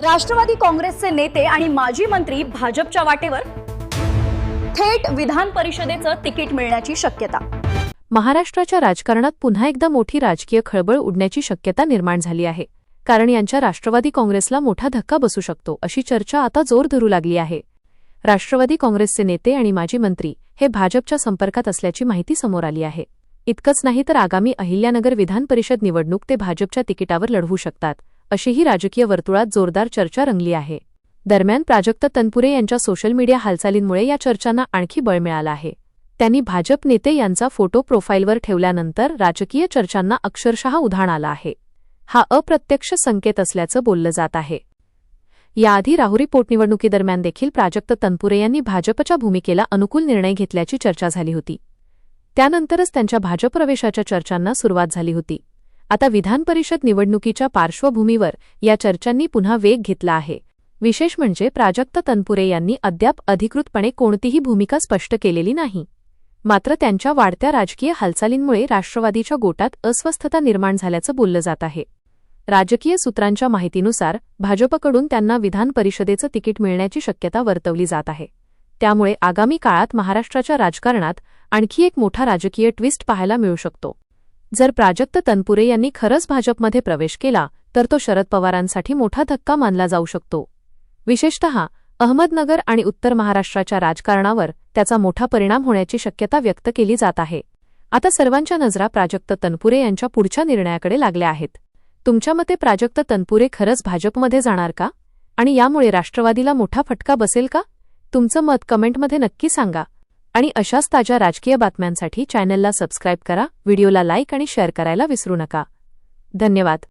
राष्ट्रवादी काँग्रेसचे नेते आणि माजी मंत्री भाजपच्या वाटेवर, थेट विधान परिषदेचं तिकीट मिळण्याची शक्यता। महाराष्ट्राच्या राजकारणात पुन्हा एकदा मोठी राजकीय खळबळ उडण्याची शक्यता निर्माण झाली आहे, कारण यांच्या राष्ट्रवादी काँग्रेसला मोठा धक्का बसू शकतो अशी चर्चा आता जोर धरू लागली आहे। राष्ट्रवादी काँग्रेसचे नेते आणि माजी मंत्री हे भाजपच्या संपर्कात असल्याची माहिती समोर आली आहे। इतकंच नाही तर आगामी अहिल्यानगर विधान परिषद निवडणूक ते भाजपच्या तिकिटावर लढवू शकतात अशीही राजकीय वर्तुळात जोरदार चर्चा रंगली आहे। दरम्यान प्राजक्त तनपुरे यांच्या सोशल मीडिया हालचालींमुळे या चर्चांना आणखी बळ मिळालं आहे। त्यांनी भाजप नेते यांचा फोटो प्रोफाईलवर ठेवल्यानंतर राजकीय चर्चांना अक्षरशः उधाण आलं आहे। हा अप्रत्यक्ष संकेत असल्याचं बोललं जात आहे। याआधी राहुरी पोटनिवडणुकीदरम्यान देखील प्राजक्त तनपुरे यांनी भाजपच्या भूमिकेला अनुकूल निर्णय घेतल्याची चर्चा झाली होती। त्यानंतरच त्यांच्या भाजप प्रवेशाच्या चर्चांना सुरुवात झाली होती। आता विधान परिषद निवडणुकीच्या पार्श्वभूमीवर या चर्चांनी पुन्हा वेग घेतला आहे। विशेष म्हणजे प्राजक्त तनपुरे यांनी अद्याप अधिकृतपणे कोणतीही भूमिका स्पष्ट केलेली नाही। मात्र त्यांच्या वाढत्या राजकीय हालचालींमुळे राष्ट्रवादीच्या गोटात अस्वस्थता निर्माण झाल्याचं बोललं जात आहे। राजकीय सूत्रांच्या माहितीनुसार भाजपकडून त्यांना विधान परिषदेचं तिकीट मिळण्याची शक्यता वर्तवली जात आहे। त्यामुळे आगामी काळात महाराष्ट्राच्या राजकारणात आणखी एक मोठा राजकीय ट्विस्ट पाहायला मिळू शकतो। जर प्राजक्त तनपुरे यांनी खरंच भाजपमध्ये प्रवेश केला तर तो शरद पवारांसाठी मोठा धक्का मानला जाऊ शकतो। विशेषतः अहमदनगर आणि उत्तर महाराष्ट्राच्या राजकारणावर त्याचा मोठा परिणाम होण्याची शक्यता व्यक्त केली जात आहे। आता सर्वांच्या नजरा प्राजक्त तनपुरे यांच्या पुढच्या निर्णयाकडे लागल्या आहेत। तुमच्या मते प्राजक्त तनपुरे खरंच भाजपमध्ये जाणार का? आणि यामुळे राष्ट्रवादीला मोठा फटका बसेल का? तुमचं मत कमेंटमध्ये नक्की सांगा। आणि अशाच ताज्या राजकीय बातम्यांसाठी चॅनलला सबस्क्राईब करा, व्हिडिओला लाईक आणि शेअर करायला विसरू नका। धन्यवाद।